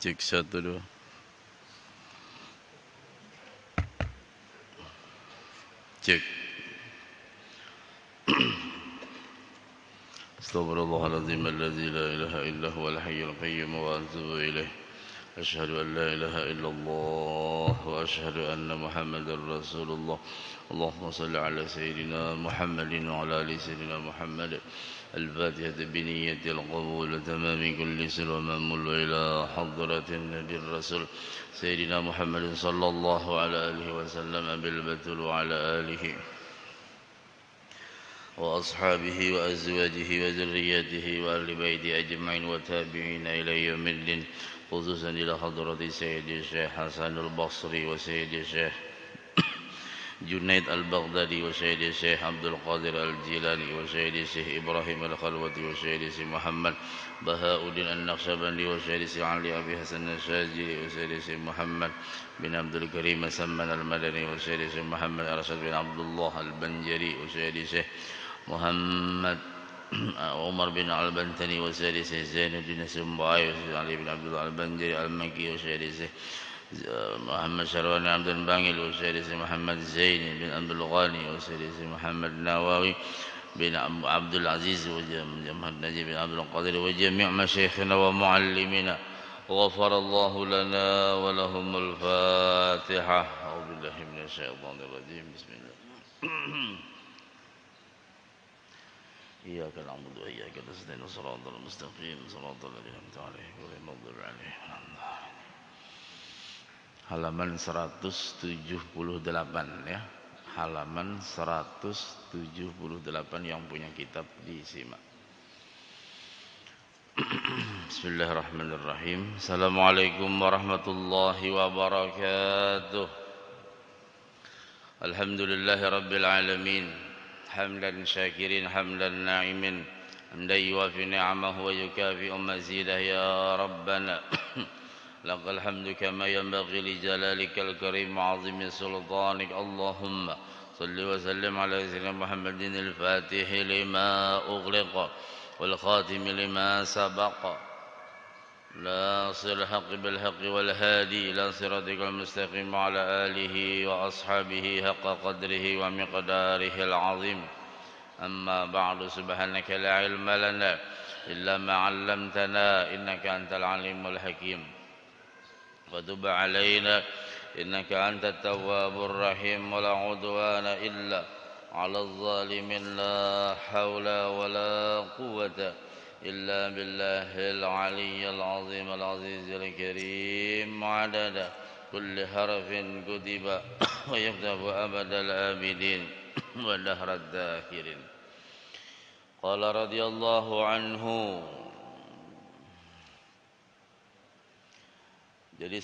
Cek 1 2. Cek. Astaghfirullahaladzim alladzi la ilaha illa huwal hayyul qayyum wa atubu ilaih. Asyhadu an la ilaha illallah wa asyhadu anna Muhammadar Rasulullah. Allahumma salli ala sayyidina Muhammadin wa ala ali sayyidina Muhammad. الفاتحة بنية القبول تمام كل سر ومأمول إلى حضرة النبي الرسول سيدنا محمد صلى الله على آله وسلم بالبتول وعلى آله وأصحابه وأزواجه وذرياته وأهل بيته أجمعين وتابعين إلى يوم الدين خصوصا إلى حضرة سيد الشيخ حسن البصري وسيد الشيخ جنيد البغدادي وسيد الشيخ عبد القادر الجيلاني وسيد الشيخ إبراهيم الخلوتي وسيد الشيخ محمد بهاء الدين النقشبندي وسيد الشيخ علي أبي حسن الشاذلي وسيد الشيخ محمد بن عبد الكريم سمن المدني وسيد الشيخ محمد أرشد بن عبد الله البنجري وسيد الشيخ محمد عمر بن البنتني وسيد الشيخ زين الدين السنباعي وسيد علي بن عبد الله البنجري المكي وسيد الشيخ محمد شرواني عبد الباقل وسيد محمد زين بن عبد الغاني وسيد محمد النواوي بن عبد العزيز ومحمد نجيب بن عبد القادر وجميع مشايخنا ومعلمنا غفر الله لنا ولهم الفاتحة. أعوذ بالله من الشيطان الرجيم. بسم الله. إياك نعبد وإياك نستعين صراط المستقيم صراط الذين أنعمت عليهم غير المغضوب عليهم. Halaman 178 ya. Halaman 178 yang punya kitab disimak. Bismillahirrahmanirrahim. Assalamualaikum warahmatullahi wabarakatuh. Alhamdulillahi rabbil alamin. Hamdan syakirin hamdan na'imin. Hamdan yuwafi ni'amahu wa yukafi'u mazidah ya Rabbana. لك الحمد كما ينبغي لجلالك الكريم وعظيم سلطانك. اللهم صل وسلم على سيدنا محمد الفاتح لما أغلق والخاتم لما سبق ناصر الحق بالحق والهادي إلى صراطك المستقيم وعلى آله وأصحابه حق قدره ومقداره العظيم. أما بعد سبحانك لا علم لنا إلا ما علمتنا إنك أنت العليم الحكيم. وتب علينا إنك أنت التواب الرحيم. ولا عدوان إلا على الظالمين. لا حول ولا قوة إلا بالله العلي العظيم العزيز الكريم. عدد كل حرف كتب ويكتب أبد الآبدين ودهر الداهرين. قال رضي الله عنه. Jadi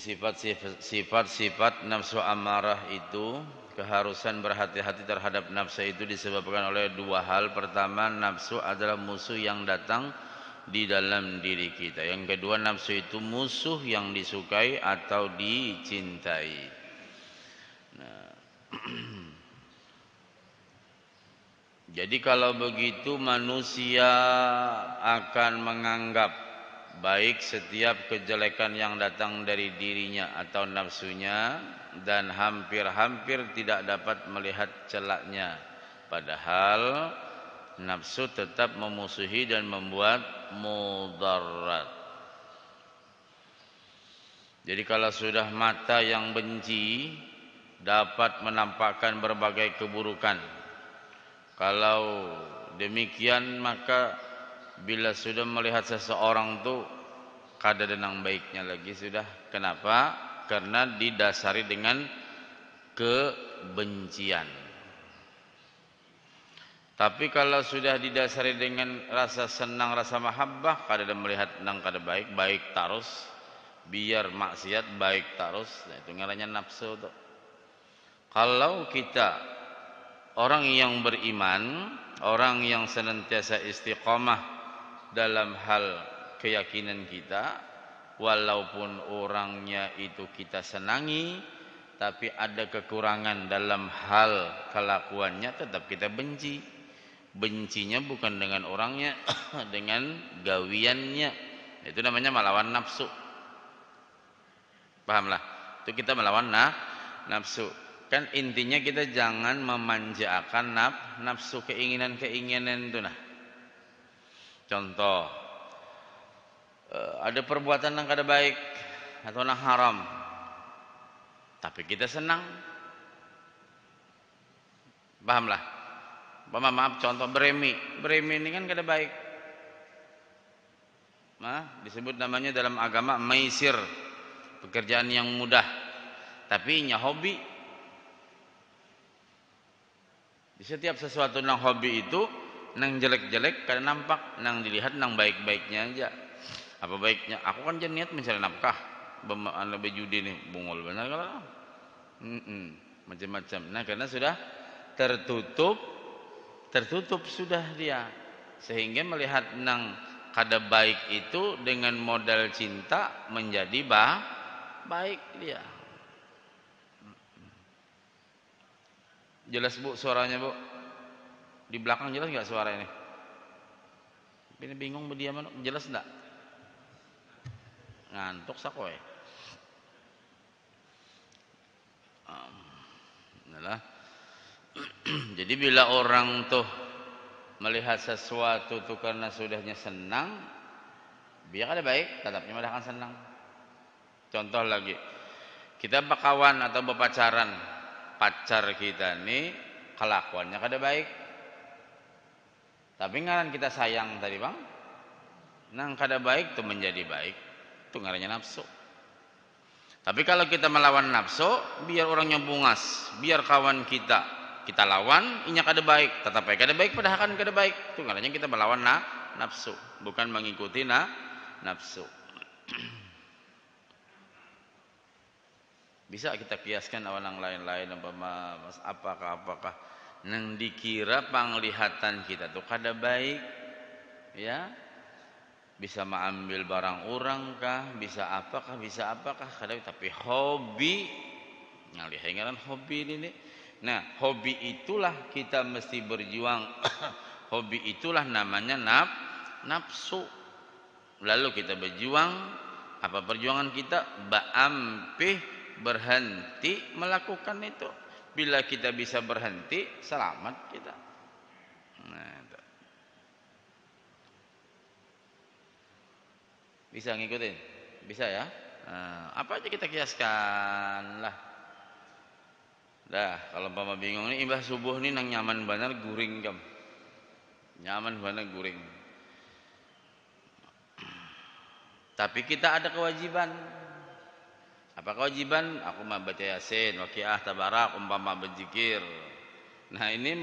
sifat-sifat nafsu amarah itu, keharusan berhati-hati terhadap nafsu itu disebabkan oleh dua hal. Pertama, nafsu adalah musuh yang datang di dalam diri kita. Yang kedua, nafsu itu musuh yang disukai atau dicintai. Nah, jadi kalau begitu manusia akan menganggap baik setiap kejelekan yang datang dari dirinya atau nafsunya dan hampir-hampir tidak dapat melihat celaknya. Padahal nafsu tetap memusuhi dan membuat mudarat. Jadi kalau sudah mata yang benci dapat menampakkan berbagai keburukan. Kalau demikian maka bila sudah melihat seseorang tuh kada denang baiknya lagi sudah. Kenapa? Karena didasari dengan kebencian. Tapi kalau sudah didasari dengan rasa senang, rasa mahabbah, kada ada melihat nang kada baik, baik terus. Biar maksiat baik terus. Nah, itu ngarannya nafsu tuh. Kalau kita orang yang beriman, orang yang senantiasa istiqamah dalam hal keyakinan kita, walaupun orangnya itu kita senangi, tapi ada kekurangan dalam hal kelakuannya, tetap kita benci. Bencinya bukan dengan orangnya, dengan gawiannya. Itu namanya melawan nafsu. Pahamlah? Itu kita melawan nafsu. Kan intinya kita jangan memanjakan nafsu, keinginan-keinginan itu nah. Contoh, ada perbuatan yang kada baik atau yang haram, tapi kita senang. Pahamlah? Maaf, contoh beremi ini kan kada baik. Disebut namanya dalam agama maisir, pekerjaan yang mudah, tapi nya hobi. Di setiap sesuatu nang hobi itu, nang jelek-jelek kada nampak, nang dilihat nang baik-baiknya aja. Apa baiknya? Aku kan niat mencari nafkah, bejudi nih, bungul benar kalau. Macam-macam. Nah, karena sudah tertutup sudah dia, sehingga melihat nang kada baik itu dengan modal cinta menjadi baik dia. Jelas Bu suaranya Bu? Di belakang jelas nggak suara ini? Ini bingung berdiam, jelas enggak? Ngantuk sakoy. Nah, jadi bila orang tuh melihat sesuatu tuh karena sudahnya senang, biar kada baik, tetapnya malah akan senang. Contoh lagi, kita berkawan atau berpacaran, pacar kita nih kelakuannya kada baik, tapi ngaran kita sayang tadi bang, nang kada baik tuh menjadi baik, itu ngarannya nafsu. Tapi kalau kita melawan nafsu, biar orangnya bungas, biar kawan kita lawan, inya kada baik, tetap kada baik, padahal kan kada baik. Itu ngarannya kita melawan nafsu, bukan mengikuti nafsu. Bisa kita kiaskan awal yang lain-lain, apakah nang dikira penglihatan kita tuh kada baik, ya. Bisa mengambil barang orang kah, bisa apakah, tapi hobi, ngalihat ngaran hobi ini. Nah, hobi itulah kita mesti berjuang. Hobi itulah namanya nafsu. Lalu kita berjuang, apa perjuangan kita? Ba'ampih berhenti melakukan itu. Bila kita bisa berhenti, selamat kita. Nah, itu. Bisa ngikutin? Bisa ya? Nah, apa aja kita kiaskan lah. Dah, kalau umpama bingung nih, imbah subuh nih nang nyaman benar guring kam. Nyaman benar guring. Tapi kita ada kewajiban. Apa kewajiban? Aku mau baca Yasin, Waqiah, Tabarak, umpama berzikir. Nah, ini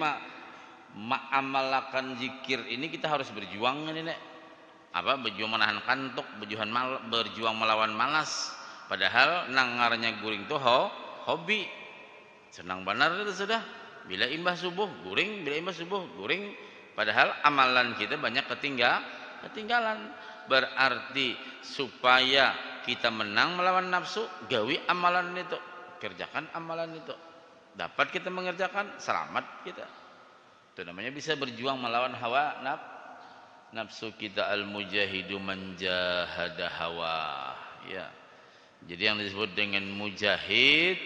ma'amalakan zikir ini kita harus berjuang ini, Nek. Apa berjuang menahan kantuk, berjuang melawan malas. Padahal nang ngarannya guring tuh hobi. Senang benar itu sudah. Bila imbah subuh guring, padahal amalan kita banyak ketinggalan. Berarti supaya kita menang melawan nafsu, gawi amalan itu, kerjakan amalan itu. Dapat kita mengerjakan, selamat kita. Itu namanya bisa berjuang melawan hawa nafsu kita. Al-mujahidu manjahada hawa, ya. Jadi yang disebut dengan mujahid,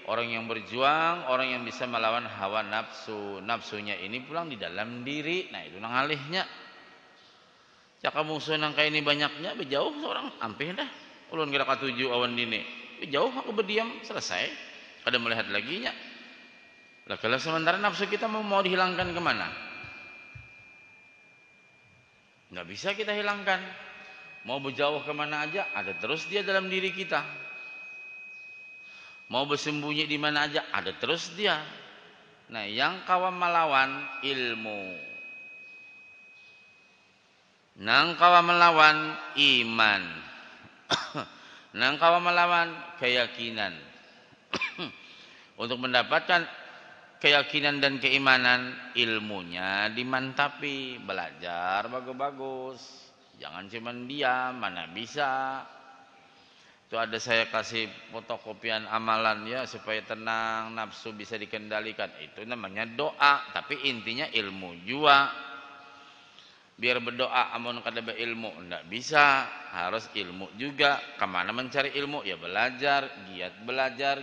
orang yang berjuang, orang yang bisa melawan hawa nafsu. Nafsunya ini pulang di dalam diri. Nah, itu nang alihnya. Caka musuh nang kayak ini banyaknya, berjauh seorang ampih dah. Ulun kira katuju awan dini, berjauh aku berdiam, selesai. Kada melihat lagi nya. Lah kalau sementara nafsu kita mau dihilangkan kemana? Nggak bisa kita hilangkan. Mau berjauh kemana aja, ada terus dia dalam diri kita. Mau bersembunyi di mana aja, ada terus dia. Nah, yang kawan melawan ilmu, nang kawan melawan iman, nang kawan melawan keyakinan. Untuk mendapatkan keyakinan dan keimanan, ilmunya dimantapi, belajar bagus-bagus. Jangan cuma diam, mana bisa. Itu ada saya kasih fotokopian amalan ya supaya tenang, nafsu bisa dikendalikan. Itu namanya doa, tapi intinya ilmu jua. biar berdoa amun kada ilmu, ndak bisa, harus ilmu juga. Kemana mencari ilmu? Ya belajar, giat belajar.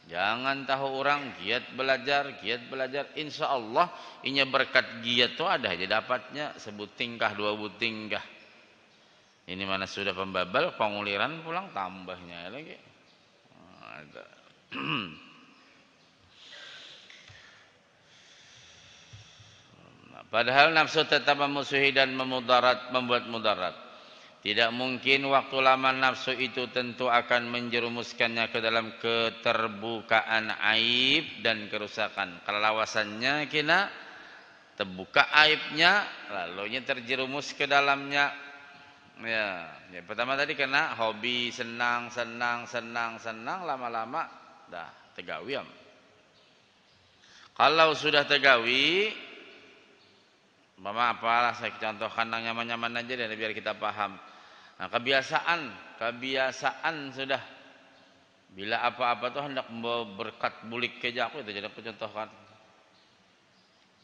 Jangan tahu orang, giat belajar. Insya Allah inya berkat giat tuh ada aja dapatnya, sebut tingkah dua tingkah. Ini mana sudah pembabal, penguliran pulang tambahnya lagi. Ada. Padahal nafsu tetap memusuhi dan membuat mudarat. Tidak mungkin waktu lama nafsu itu tentu akan menjerumuskannya ke dalam keterbukaan aib dan kerusakan. Kelawasannya kena terbuka aibnya, lalu terjerumus ke dalamnya. Ya, pertama tadi kena hobi senang, lama-lama dah tegawi. Kalau sudah tegawi, mama apalah saya contohkan yang nyaman-nyaman aja dan biar kita paham. Nah, kebiasaan sudah. Bila apa-apa tuh hendak berkat bulik keja aku itu jadi aku contohkan.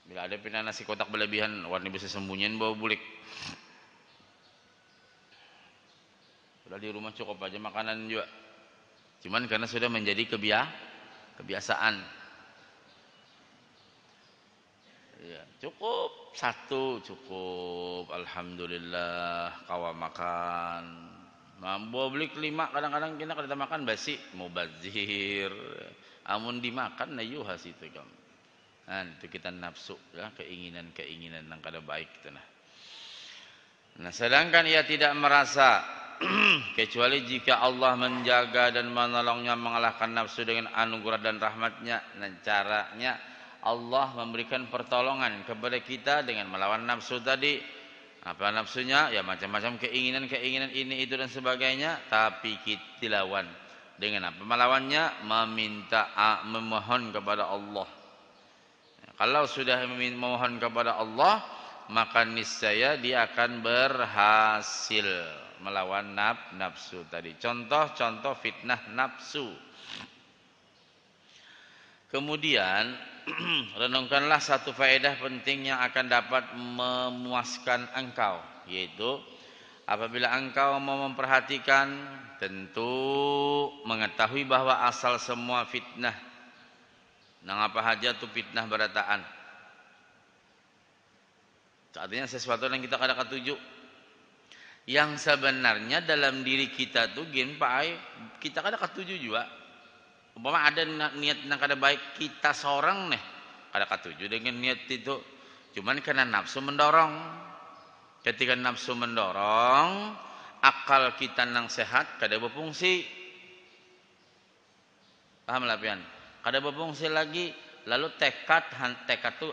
Bila ada pindah nasi kotak berlebihan, warna bisa sembunyiin bau bulik. Sudah di rumah cukup aja makanan juga. Cuman karena sudah menjadi kebiasaan. Ya, cukup satu cukup, alhamdulillah kawa makan. Mampu beli 5 kadang-kadang kita kada makan basi mubazir. Amun dimakan na yuhas itu kam. Itu kita nafsu ya, keinginan yang kada baik itu nah. Nah, sedangkan ia tidak merasa kecuali jika Allah menjaga dan menolongnya mengalahkan nafsu dengan anugerah dan rahmatnya. Dan caranya Allah memberikan pertolongan kepada kita dengan melawan nafsu tadi. Apa nafsunya? Ya macam-macam keinginan ini itu dan sebagainya. Tapi kita lawan dengan apa? Melawannya memohon kepada Allah. Kalau sudah memohon kepada Allah, maka niscaya dia akan berhasil melawan nafsu tadi. Contoh fitnah nafsu. Kemudian renungkanlah satu faedah penting yang akan dapat memuaskan engkau, yaitu apabila engkau mau memperhatikan, tentu mengetahui bahwa asal semua fitnah nang apa saja tu fitnah berataan. Artinya sesuatu yang kita kada katuju, yang sebenarnya dalam diri kita tu gin pai kita kada katuju juga. Umpama ada niat yang kada baik kita seorang nih kada katuju dengan niat itu, cuman karena nafsu mendorong. Ketika nafsu mendorong, akal kita nang sehat kada berfungsi. Paham lah pian? Kada berfungsi lagi, lalu tekad tu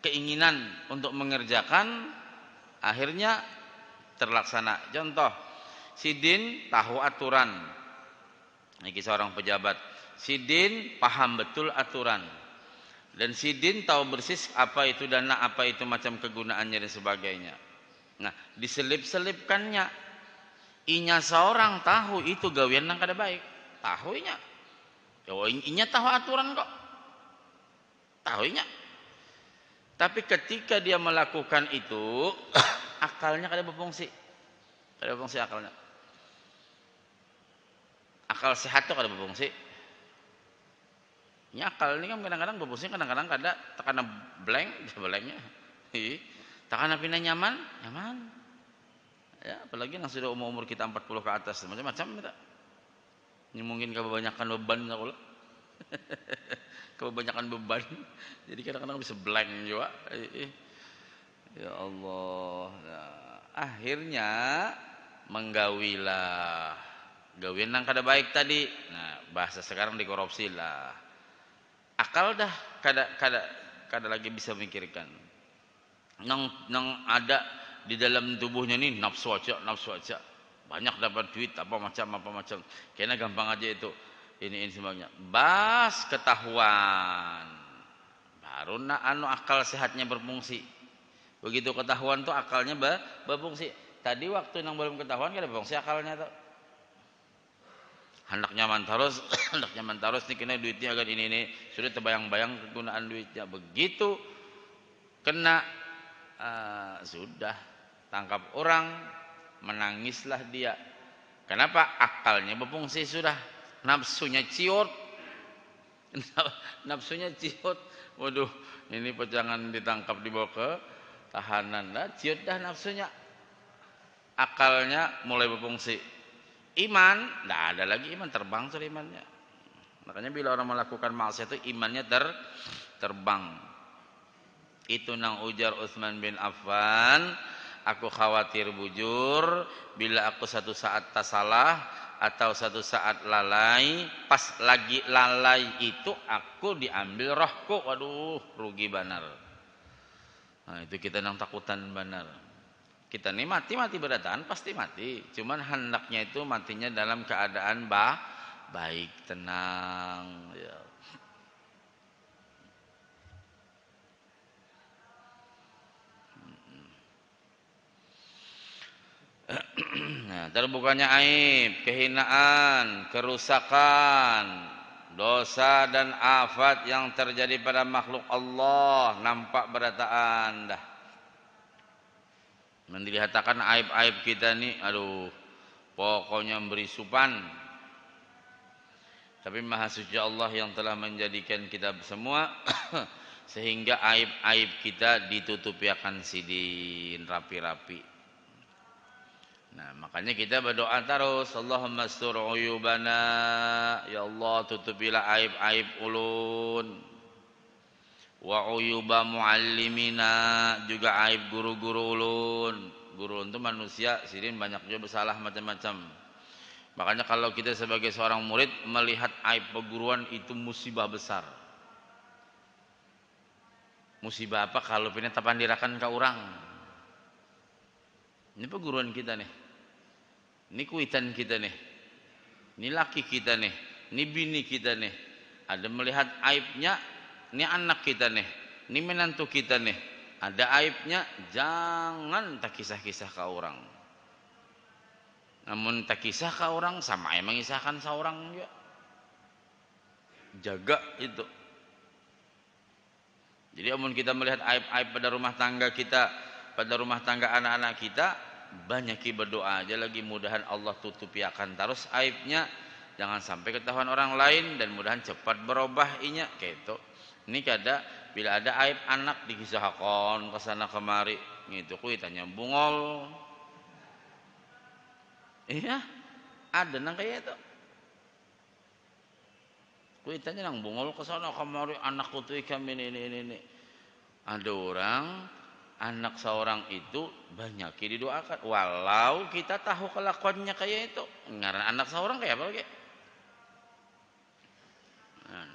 keinginan untuk mengerjakan akhirnya terlaksana. Contoh, Sidin tahu aturan. Ini seorang pejabat. Sidin paham betul aturan. Dan Sidin tahu persis apa itu dana, apa itu macam kegunaannya dan sebagainya. Nah, diselip-selipkannya. Inya seorang tahu itu gawian yang kada baik. Tahu inya. Inya tahu aturan kok. Tahu inya. Tapi ketika dia melakukan itu, akalnya kada berfungsi. Kada berfungsi akalnya. Akal sehat itu kada berfungsi. Ini akal ini kan kadang-kadang berfungsi, kadang-kadang kada. Takana blanknya. Takana pindah nyaman. Ya, apalagi yang sudah umur kita 40 ke atas, macam-macam kita. Ini mungkin kebanyakan beban aku lah. Kebanyakan beban. Jadi kadang-kadang bisa blank juga. Ya Allah. Nah, akhirnya menggawilah gawian yang kada baik tadi. Nah, bahasa sekarang dikorupsi lah. Akal dah kada lagi bisa memikirkan. Nang ada di dalam tubuhnya nih nafsu aja. Banyak dapat duit apa macam. Kayaknya gampang aja itu. Ini semuanya. Bas ketahuan. Baru akal sehatnya berfungsi. Begitu ketahuan tuh akalnya berfungsi. Tadi waktu nang belum ketahuan kada berfungsi akalnya tuh. Hendak nyaman terus nih kena duitnya agar ini sudah terbayang-bayang kegunaan duitnya. Begitu kena sudah tangkap orang, menangislah dia. Kenapa? Akalnya berfungsi sudah, nafsunya ciut. Nafsunya ciut. Waduh, ini jangan ditangkap dibawa ke tahanan dah, ciut dah nafsunya. Akalnya mulai berfungsi. Iman, tidak ada lagi iman, terbang sudah imannya. Makanya bila orang melakukan maksiat itu imannya terbang. Itu nang ujar Utsman bin Affan, aku khawatir bujur bila aku satu saat tak salah atau satu saat lalai, pas lagi lalai itu aku diambil rohku. Waduh, rugi benar. Nah, itu kita nang takutan benar. Kita nih mati berataan pasti mati. Cuman hendaknya itu matinya dalam keadaan baik, tenang ya. Nah, terbukanya aib, kehinaan, kerusakan, dosa dan afat yang terjadi pada makhluk Allah nampak berataan dah. Mendilihatkan aib-aib kita nih, aduh, pokoknya beri supan. Tapi Maha Suci Allah yang telah menjadikan kita semua sehingga aib-aib kita ditutupi akan sidin rapi-rapi. Nah, makanya kita berdoa terus, Allahumma astur uyubana, ya Allah tutupilah aib-aib ulun. Wa uyuba muallimina, juga aib guru-guru ulun. Guru ulun itu manusia, sidin banyak juga bersalah macam-macam. Makanya kalau kita sebagai seorang murid melihat aib perguruan itu musibah besar. Musibah apa? Kalau pindah tapandirakan ke orang. Ini perguruan kita nih, ini kuitan kita nih, ini laki kita nih, ini bini kita nih. Ada melihat aibnya, ini anak kita nih, ini menantu kita nih. Ada aibnya, jangan tak kisah-kisah ke orang. Namun tak kisah ke orang sama yang mengisahkan seorang juga. Jaga itu. Jadi amun kita melihat aib-aib pada rumah tangga kita, pada rumah tangga anak-anak kita, banyaki berdoa aja lagi, mudahan Allah tutupi akan terus aibnya, jangan sampai ketahuan orang lain, dan mudahan cepat berubah inya gitu. Ini kada bila ada aib anak dikisahkan kesana kemari gitu, kuitannya bungol. Iya, ada nang kayak itu. Kuitannya nang bungol kesana kemari, anakku tuh kami ini. Ada orang anak seorang itu banyak didoakan, walau kita tahu kelakuannya kayak itu. Ngaran anak seorang kayak apa kayak? Nah,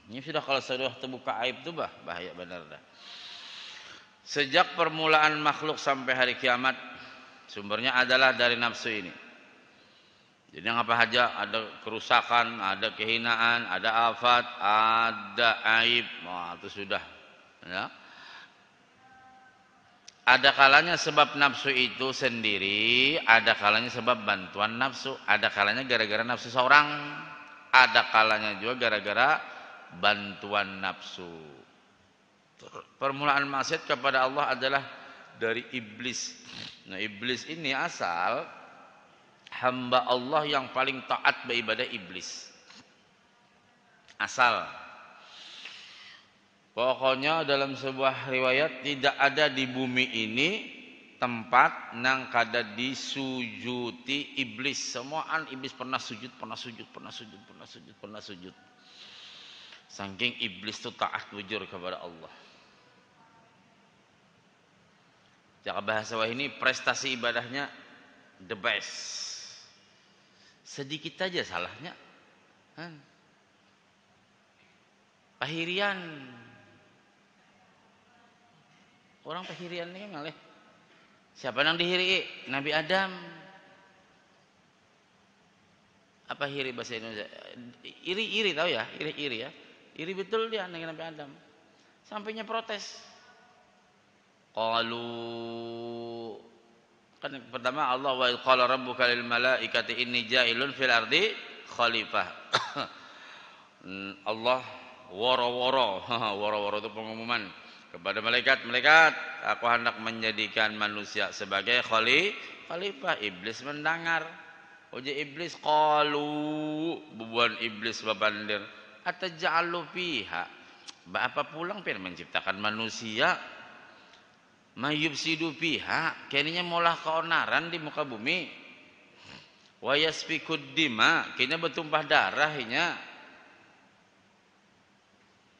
ini sudah kalau sudah terbuka aib itu bahaya benar dah. Sejak permulaan makhluk sampai hari kiamat, sumbernya adalah dari nafsu ini. Jadi yang apa saja, ada kerusakan, ada kehinaan, ada afat, ada aib, wah itu sudah ya. Ada kalanya sebab nafsu itu sendiri, ada kalanya sebab bantuan nafsu, ada kalanya gara-gara nafsu seorang, ada kalanya juga gara-gara bantuan nafsu. Permulaan maksiat kepada Allah adalah dari iblis. Nah, iblis ini asal hamba Allah yang paling taat beribadah iblis. Asal. Pokoknya dalam sebuah riwayat tidak ada di bumi ini tempat nang kada disujuti iblis. Semuaan iblis pernah sujud. Saking iblis itu taat bujur kepada Allah. Cara bahasa ini prestasi ibadahnya the best. Sedikit aja salahnya. Pahirian. Orang pahirian ini ngalih. Siapa yang dihiri? Nabi Adam. Apa hiri bahasa Indonesia? Iri tahu ya? Iri ya. Iri betul dia dengan Nabi Adam. Sampainya protes. Qalu, kan pertama Allah wa qala rabbuka lil malaikati inni ja'ilun fil ardi khalifah. Allah woro-woro itu pengumuman. kepada malaikat, aku hendak menjadikan manusia sebagai khalifah. Iblis mendengar. Uji iblis qalu, bubuan iblis babandir, ataj'alu fiha. Apa pulang pengen menciptakan manusia mayubsidu fiha, kayaknya molah keonaran di muka bumi. Wa yasfikud dima, kayaknya bertumpah darahnya.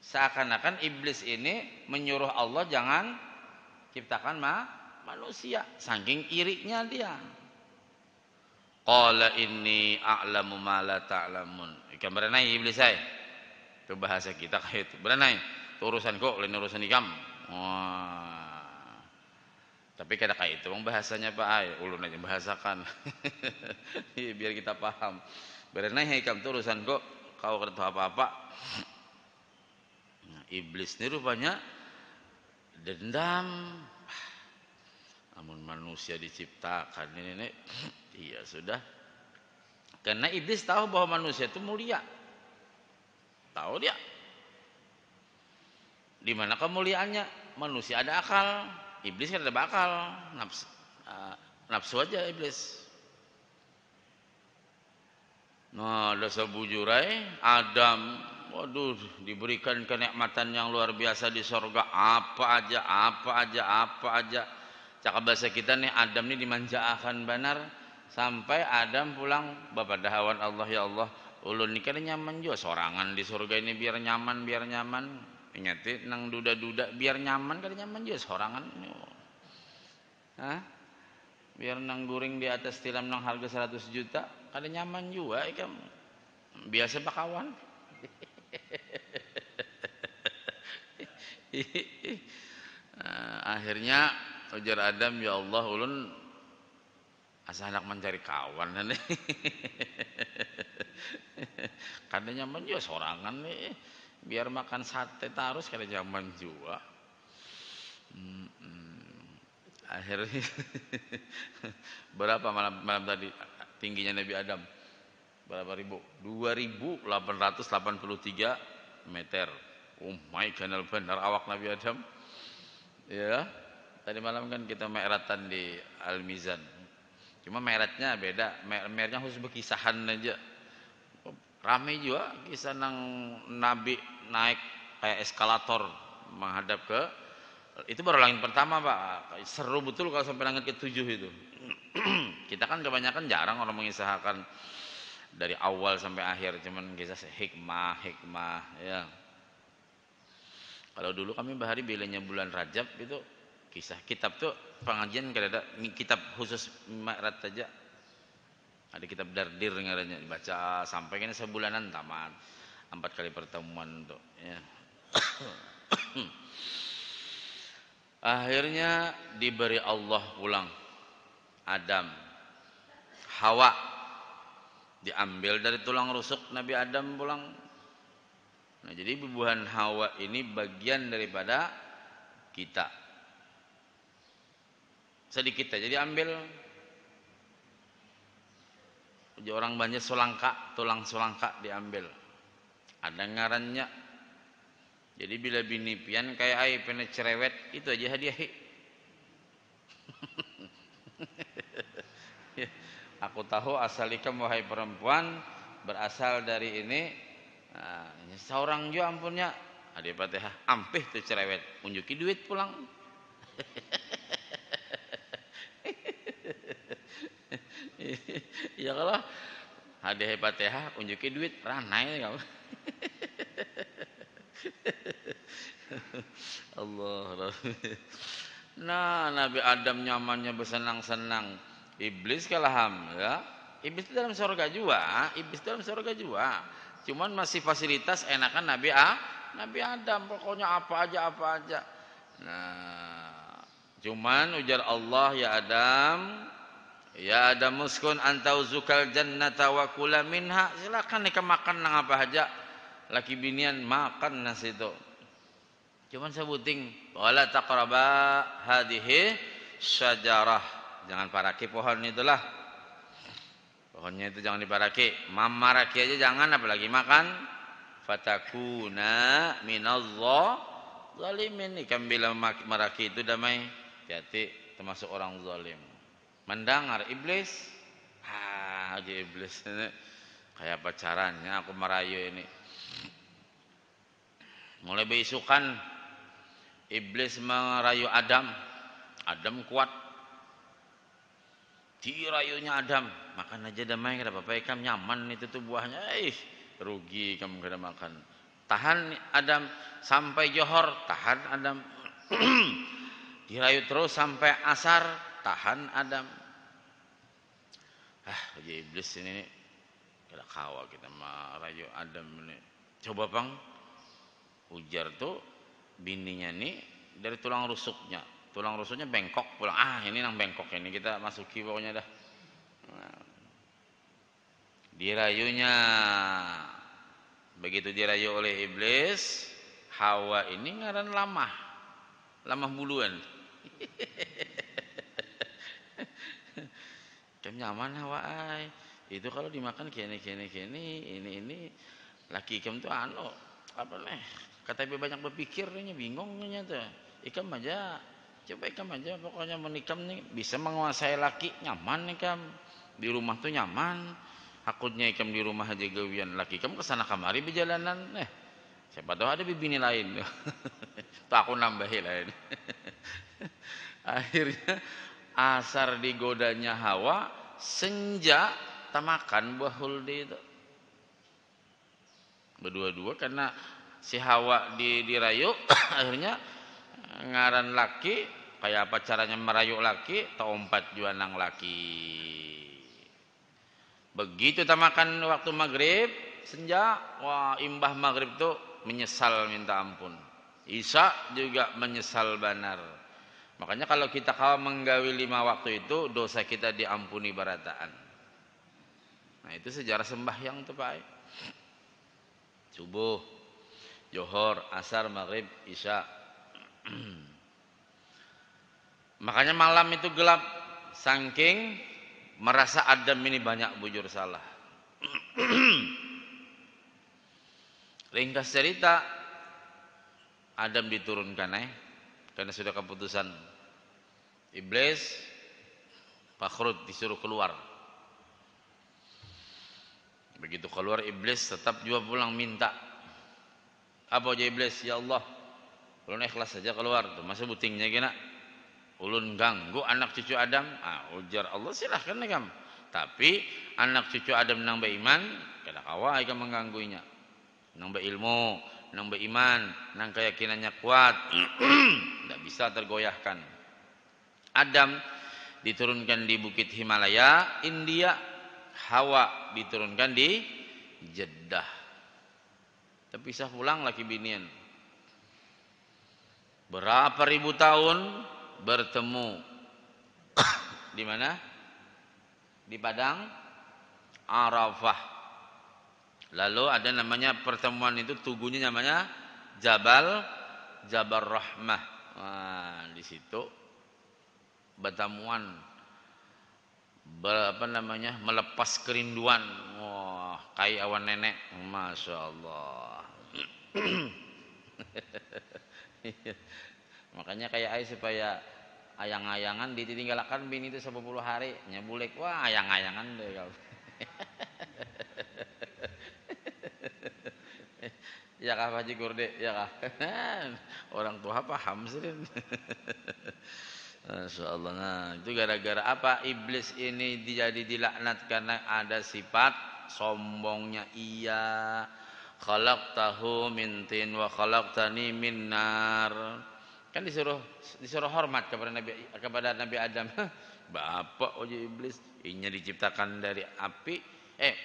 Seakan-akan iblis ini menyuruh Allah jangan ciptakan manusia, saking irinya dia. Qala inni a'lamu ma la ta'lamun. Ikan berenai iblis saya. Itu bahasa kita kayak itu. Berenai. Itu urusan kok, lain urusan ikam. Wah. Tapi kada kayak itu bahasanya Pak Ay, ulun aja bahasakan. Biar kita paham. Berenai ikam itu urusan kok, kau kada tahu apa-apa. Nah, iblis ini rupanya dendam. Namun manusia diciptakan ini iya sudah. Karena iblis tahu bahwa manusia itu mulia. Tahu dia. Di mana kemuliaannya? Manusia ada akal, iblis kan ada bakal. Nafsu aja iblis. Nah, dosa bujurai Adam, waduh, diberikan kenikmatan yang luar biasa di sorga, apa aja. Cakap bahasa kita nih, Adam nih dimanjakan benar sampai Adam pulang, bapak dahawan Allah, ya Allah, ulun ini kan nyaman juga sorangan di surga ini, biar nyaman. Ingat nang duda-duda biar nyaman, kan nyaman juga sorangan. Hah? Biar nang guring di atas tilam nang harga 100 juta, kan nyaman juga ikam. Biasa bakawan. Akhirnya ujar Adam, ya Allah, ulun asa hendak mencari kawan nih. Kada nyaman juga sorangan nih. Biar makan sate terus kada nyaman juga. Akhirnya berapa malam tadi tingginya Nabi Adam? Berapa ribu? 2883 meter. Oh my god, benar awak Nabi Adam. Ya. Tadi malam kan kita meratan di Al-Mizan. Cuma meratnya beda, mernya khusus berkisahan aja. Ramai juga kisah nang Nabi naik kayak eskalator menghadap ke, itu baru langit pertama Pak. Seru betul kalau sampai langit ke-7 itu. Kita kan kebanyakan jarang orang mengisahkan dari awal sampai akhir, cuman kisah hikmah ya. Kalau dulu kami bahari bilanya bulan Rajab itu kisah kitab tuh pengajian kada ada kitab khusus Mi'raj saja. Ada kitab Dardir ngarannya dibaca sampai kan sebulanan tamat. 4 kali pertemuan tuh ya. Akhirnya diberi Allah pulang. Adam, Hawa diambil dari tulang rusuk Nabi Adam pulang. Nah, jadi bubuhan Hawa ini bagian daripada kita. Sedikit aja diambil. Orang banyak solangka, tulang solangka diambil. Ada ngarannya. Jadi bila bini pian kayak ai pena cerewet, itu aja hadiah. Aku tahu asal ikam wahai perempuan berasal dari ini. Nah, seorang juga ampunnya. Hadiah Fatihah, ampih tuh cerewet, unjuki duit pulang. Ya kalau hadiah Fatihah unjuki duit ranai kamu. Allah. Nah, Nabi Adam nyamannya bersenang-senang. Iblis kalaham ya. Iblis itu dalam surga juga. Cuman masih fasilitas enakan Nabi Adam, pokoknya apa aja. Nah, cuman ujar Allah, ya Adam muskun anta uzukal jannata wa kula minha, silakan nih makan nang apa aja. Laki binian makan nasi itu. Cuman sebuting wala taqraba hadhihi syajarah. Jangan paraki pohon itulah. Pohonnya itu jangan diparaki. Mamaraki aja jangan, apalagi makan. Fatakuna Zalimin nih kan bila maraki itu damai, hati termasuk orang zalim. Mendengar iblis, aja iblis ini kayak pacarannya aku merayu ini. Mulai beisukan iblis merayu Adam. Adam kuat. Dirayunya Adam, makan aja damai kada apa-apa ikam nyaman itu tuh buahnya. Rugi kamu kada makan. Tahan Adam sampai johor, tahan Adam. Dirayu terus sampai asar, tahan Adam. Aja iblis ini kada kawa kita merayu Adam ini. Coba bang, ujar tuh bininya nih dari tulang rusuknya. Tulang rusuknya bengkok pulang. Ini nang bengkok ini kita masuki pokoknya dah. Dirayunya. Begitu dirayu oleh iblis, Hawa ini ngaran lamah. Lamah buluan. Kem nyaman Hawa ay. Itu kalau dimakan kene ini laki ikem tuh apa nih? Kata ibu banyak berpikir nih bingung nih tuh. Ikam aja coba ikam aja pokoknya menikam nih bisa menguasai laki nyaman ikam di rumah tuh nyaman. Hakutnya ikam di rumah aja gawian laki ikam kesana kamari berjalanan siapa tahu ada bini lain. Tuh aku nambahin lain. Akhirnya asar digodanya Hawa senja tamakan buah huldi itu berdua-dua karena si Hawa dirayu akhirnya ngaran laki kayak apa caranya merayu laki taompat juanang laki. Begitu tamakan waktu maghrib senja, wah imbah maghrib tuh menyesal minta ampun. Isya juga menyesal benar. Makanya kalau kita kawa menggawi 5 waktu itu dosa kita diampuni barataan. Nah itu sejarah sembahyang tuh Pak. Subuh, johor, asar, maghrib, isya. Makanya malam itu gelap saking merasa Adam ini banyak bujur salah. Ringkas cerita, Adam diturunkan karena sudah keputusan iblis, Fakhrud disuruh keluar. Begitu keluar iblis tetap juga pulang minta. Apa aja iblis? Ya Allah, ulun ikhlas saja keluar. Masa butingnya gina? Ulun ganggu anak cucu Adam. Ujar Allah silahkan ikam. Tapi anak cucu Adam nang beriman, kada kawa ikam menggangguinya. Nang berilmu, nang beriman, nang keyakinannya kuat, tidak bisa tergoyahkan. Adam diturunkan di Bukit Himalaya, India. Hawa diturunkan di Jeddah. Terpisah pulang laki binian. Berapa ribu tahun bertemu di mana? Di padang Arafah. Lalu ada namanya pertemuan itu tugunya namanya Jabal Rahmah. Di situ bertemuan melepas kerinduan. Wah, kayak awan nenek. Masya Allah. Makanya kayak ay supaya ayang-ayangan ditinggalkan bini itu 10 hari nyebulek. Wah, ayang-ayangan deh kau. Ya kah Pak Haji Gurde, ya kah? Orang tua paham sih. Masyaallah. Nah, itu gara-gara apa? Iblis ini jadi dilaknat karena ada sifat sombongnya. Iya, khalaqtahu min tin wa khalaqtani min nar. Kan disuruh hormat kepada Nabi Adam. Bapak ojo iblis, inya diciptakan dari api,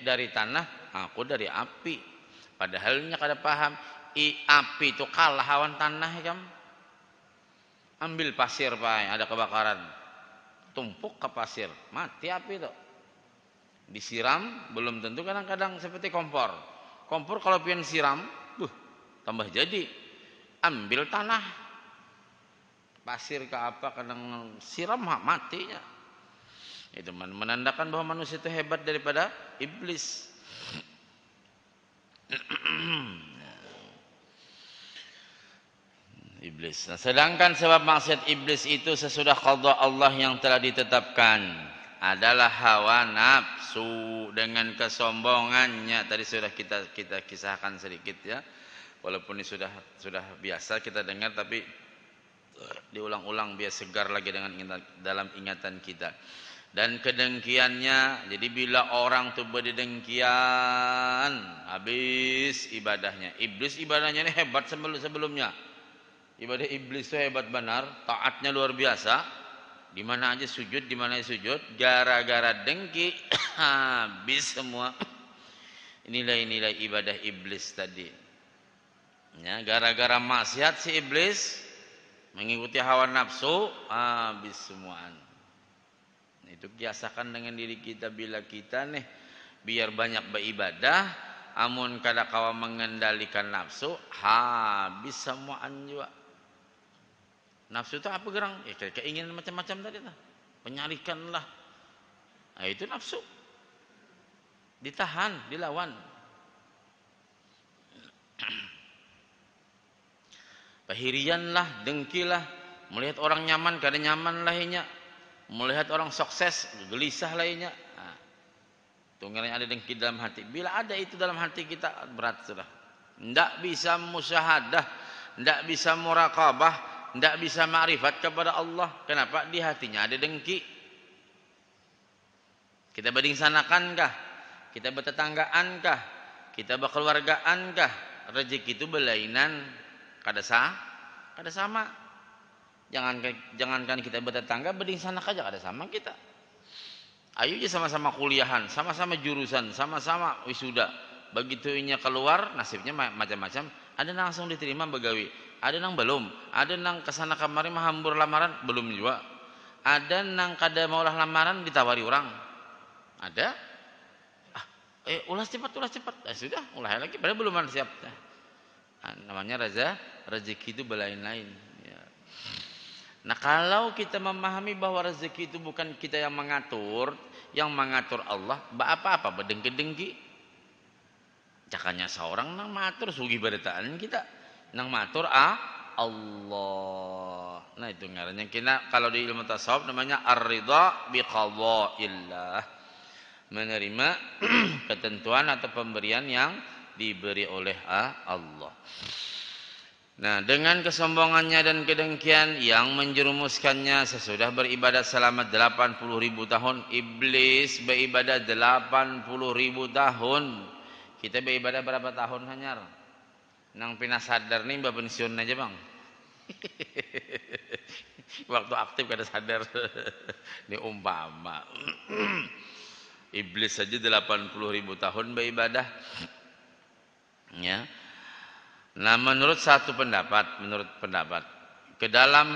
dari tanah, aku dari api. Padahalnya kada paham, api itu kalah awan tanah ya kan? Ambil pasir Pak, ada kebakaran. Tumpuk ke pasir, mati api itu. Disiram belum tentu kadang-kadang seperti kompor. Kompor kalau pian siram, tambah jadi. Ambil tanah, pasir ke apa kadang siram matinya. Itu menandakan bahwa manusia itu hebat daripada iblis. iblis. Nah, sedangkan sebab maksiat iblis itu sesudah qada Allah yang telah ditetapkan adalah hawa nafsu dengan kesombongannya. Tadi sudah kita kisahkan sedikit ya. Walaupun ini sudah biasa kita dengar, tapi diulang-ulang biar segar lagi dalam ingatan kita. Dan kedengkiannya, jadi bila orang tuh berdengkian, habis ibadahnya. Iblis ibadahnya ini hebat sebelumnya. Ibadah iblis itu hebat benar, taatnya luar biasa. Di mana aja sujud, gara-gara dengki habis semua. Nilai-nilai ibadah iblis tadi. Ya, gara-gara maksiat si iblis mengikuti hawa nafsu, habis semuaan. Itu biasakan dengan diri kita bila kita nih biar banyak beribadah, amun kada kawa mengendalikan nafsu, habis semuaan juga. Nafsu itu apa gerang? Ya keinginan macam-macam tadi lah. Penyalikanlah. Nah, itu nafsu. Ditahan, dilawan. Pahirianlah, dengkilah, melihat orang nyaman, kada nyaman lainnya. Melihat orang sukses, gelisah lainnya. Nah, tunggalnya ada dengki dalam hati. Bila ada itu dalam hati kita, berat sudah. Tidak bisa musyahadah, tidak bisa muraqabah, tidak bisa ma'rifat kepada Allah. Kenapa? Di hatinya ada dengki. Kita banding sanakankah? Kita bertetanggaankah? Kita berkeluargaankah? Rezeki itu belainan. Kada sama. Jangankan kita bertetangga, banding sanak aja kada sama kita. Ayo aja sama-sama kuliahan, sama-sama jurusan, sama-sama wisuda. Begitu inya keluar, nasibnya macam-macam. Ada yang langsung diterima begawi, ada yang belum, ada yang kesana kemari mahambur lamaran belum juga, ada yang kada maulah lamaran ditawari orang, ada ulas cepat, sudah ulah lagi padahal belum siap. Namanya rezeki itu belain-lain ya. Nah, kalau kita memahami bahwa rezeki itu bukan kita yang mengatur Allah, apa berdengki-dengki. Cakanya seorang nang matur sugi beritaan kita, nang matur Allah. Nah, itu ngarannya kita kalau di ilmu tasawuf namanya ar-ridha bi qada'illah. Menerima ketentuan atau pemberian yang diberi oleh Allah. Nah, dengan kesombongannya dan kedengkian yang menjerumuskannya sesudah beribadah selama 80.000 tahun, iblis beribadah 80.000 tahun. Kita beribadah berapa tahun hanyar? Nang pina sadar nih mbak pensiun aja bang. Waktu aktif kada sadar. Ini umpama. Iblis saja 80.000 tahun beribadah. Ya. Nah, menurut pendapat ke dalam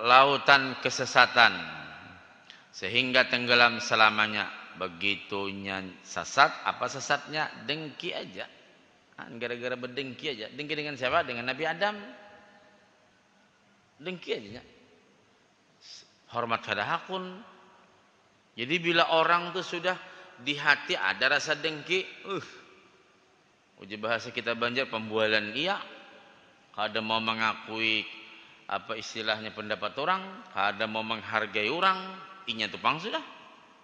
lautan kesesatan sehingga tenggelam selamanya. Begitunya sesat, apa sesatnya? Dengki aja. Gara-gara berdengki aja. Dengki dengan siapa? Dengan Nabi Adam. Dengki aja. Hormat kada hakun. Jadi bila orang tuh sudah di hati ada rasa dengki, uji bahasa kita Banjar pembualan iya. Kada mau mengakui apa istilahnya pendapat orang, kada mau menghargai orang, inya tupang sudah.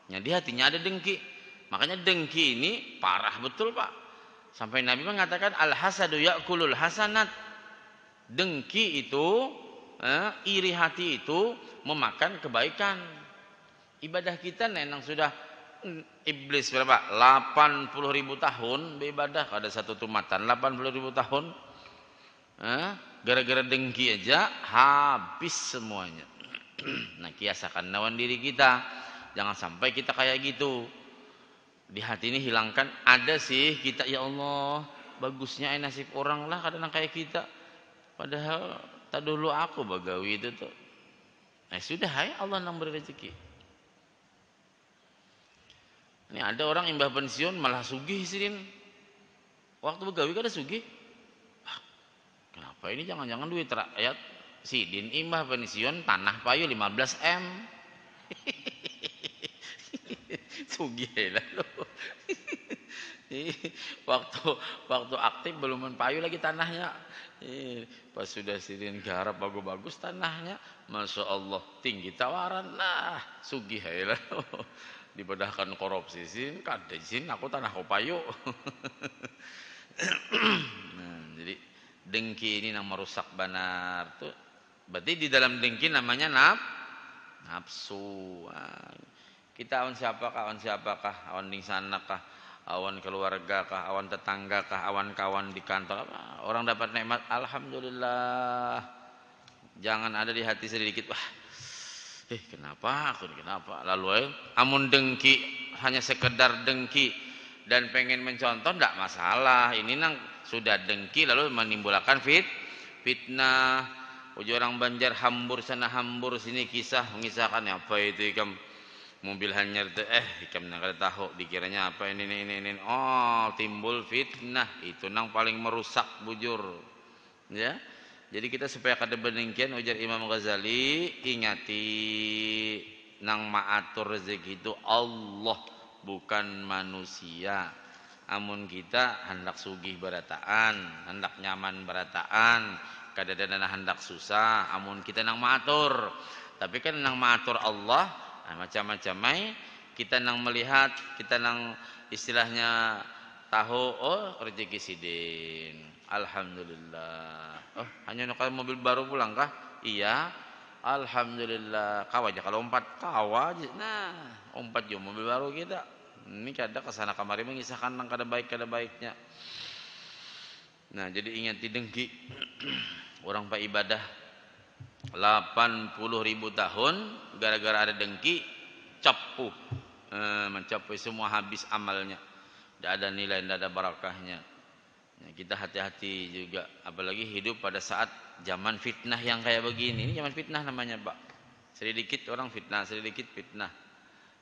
Ya, di hatinya ada dengki. Makanya dengki ini parah betul Pak. Sampai Nabi mengatakan al-hasadu ya'kulul hasanat. Dengki itu, iri hati itu memakan kebaikan. Ibadah kita nenang sudah iblis berapa? 80.000 tahun beribadah. Ada satu tumatan 80.000 tahun. Gara-gara dengki aja habis semuanya. Nah, kiasakan lawan diri kita. Jangan sampai kita kayak gitu. Di hati ini hilangkan. Ada sih kita, ya Allah, bagusnya nasib orang lah kadang kayak kita. Padahal tak dulu aku bagawi itu tuh. Sudah ya Allah yang beri rezeki. Ini ada orang imbah pensiun malah sugih sirin. Waktu begawi kada sugih. Kenapa ini jangan-jangan duit rakyat sidin imbah pensiun tanah payu 15 M. Sugih lah lo. Waktu aktif belum payu lagi tanahnya. Pas sudah sidin garap bagus-bagus tanahnya, masya Allah tinggi tawaran, nah sugih lah. Dibedahkan korupsi sih, kada sih aku tanah kopayo. Nah, jadi dengki ini yang merusak benar tuh. Berarti di dalam dengki namanya nafsu. Kita awan siapakah, awan di sana kah, awan keluarga kah, awan tetangga kah, awan kawan di kantor apa? Orang dapat nikmat, alhamdulillah. Jangan ada di hati sedikit, wah, kenapa aku, kenapa? Lalu amun dengki, hanya sekedar dengki dan pengen mencontoh, tidak masalah. Ini nang sudah dengki lalu menimbulkan fitnah. Uji orang Banjar hambur sana hambur sini, kisah mengisahkan apa itu ikam mobil hanyar itu, ikam nang kada tahu dikiranya apa ini. Oh, timbul fitnah. Itu nang paling merusak bujur. Ya. Jadi kita supaya kada berdengkian, ujar Imam Ghazali, ingati nang maatur rezeki itu Allah, bukan manusia. Amun kita hendak sugih berataan, hendak nyaman berataan, kada dana hendak susah, amun kita nang maatur. Tapi kan nang maatur Allah, macam-macam kita nang melihat, kita nang istilahnya tahu, oh rezeki sidin, alhamdulillah. Oh, hanya nak mobil baru pulang kah? Iya, alhamdulillah. Kau aja kalau aja, nah umpat jo mobil baru kita. Ini kada kesana kemari mengisahkan nang kada baiknya. Nah, jadi ingat dengki. Orang pak ibadah 80.000 tahun gara-gara ada dengki, capu, mencapai semua habis amalnya. Tidak ada nilai, tidak ada barakahnya. Nah, kita hati-hati juga, apalagi hidup pada saat zaman fitnah yang kayak begini. Ini zaman fitnah namanya, Pak. Sedikit orang fitnah, sedikit fitnah.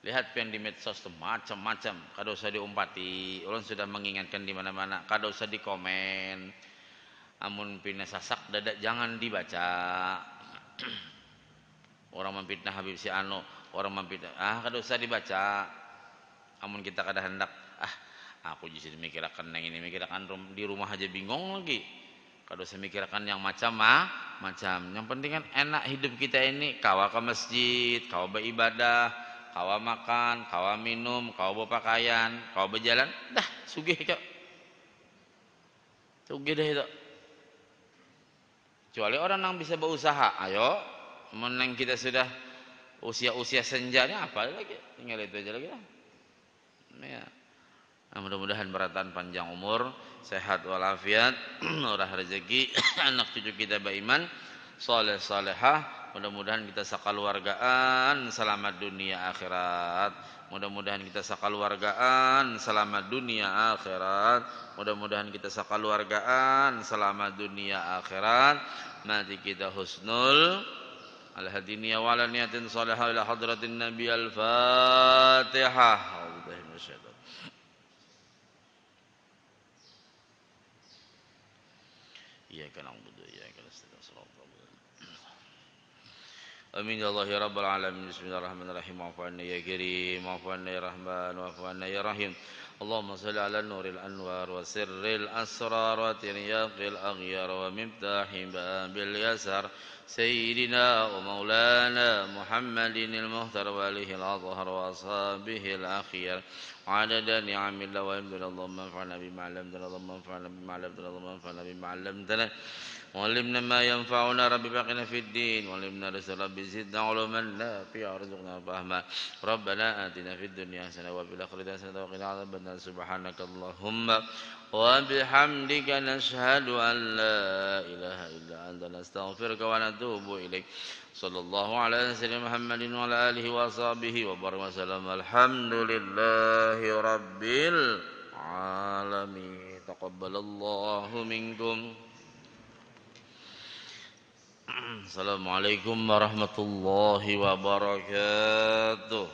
Lihat yang di medsos itu macam-macam. Kada usah diumpati. Orang sudah mengingatkan di mana-mana. Kada usah dikomen. Amun pina sasak dadak jangan dibaca. Orang memfitnah Habib si Ano, orang memfitnah, kada usah dibaca. Amun kita kada hendak, aku jadi mikirkan yang ini, mikirkan di rumah aja bingung lagi. Kada usah mikirkan yang macam. Yang penting kan enak hidup kita ini. Kawa ke masjid, kawa beribadah, kawa makan, kawa minum, kawa berpakaian, kawa berjalan, dah sugih kau. Sugih dah itu. Kecuali orang yang bisa berusaha, ayo, menang kita sudah usia senjanya apa lagi? Tinggal itu aja lagi lah. Ya. Nah, mudah-mudahan berataan panjang umur, sehat walafiat, murah rezeki, anak cucu kita beriman, saleh salehah. Mudah-mudahan kita sakaluargaan selamat dunia akhirat. Mudah-mudahan kita sakaluargaan selamat dunia akhirat. Mudah-mudahan kita sakaluargaan selamat dunia akhirat. Mati kita husnul al-hadiniya wa ala niyatin salihah ila hadratin nabi al-fatihah. Iyyaka na'budu wa iyyaka nasta'in. Amin ya Allah ya rabbal alamin. Bismillahirrahmanirrahim. Wa'fu anna ya karim, wa'fu anna ya rahman, wa'fu anna ya rahim. Allahumma salli ala nuril anwar wa sirril asrar wa tiryaqil aghyar wa miftahi babil yasar sayyidina wa maulana Muhammadin al-muhtar wa alihi al-azhar wa ashabihi al-akhir adada ni'amillah wa imdana. Allahumma anfa'na bima 'allamtana, Allahumma anfa'na bima 'allamtana, Allahumma anfa'na bima 'allamtana. وعلمنا ما ينفعنا رب بقنا في الدين وعلمنا رزق رب زدنا علما نافعا وارزقنا فهما ربنا آتنا في الدنيا حسنة وفي الآخرة حسنة وقنا عذاب النار سبحانك اللهم وبحمدك نشهد أن لا إله إلا أنت نستغفرك ونتوب إليك صلى الله على سيدنا محمد وعلى آله وصحبه وبارك وسلم. الحمد لله رب العالمين. تقبل الله منكم. Assalamualaikum warahmatullahi wabarakatuh.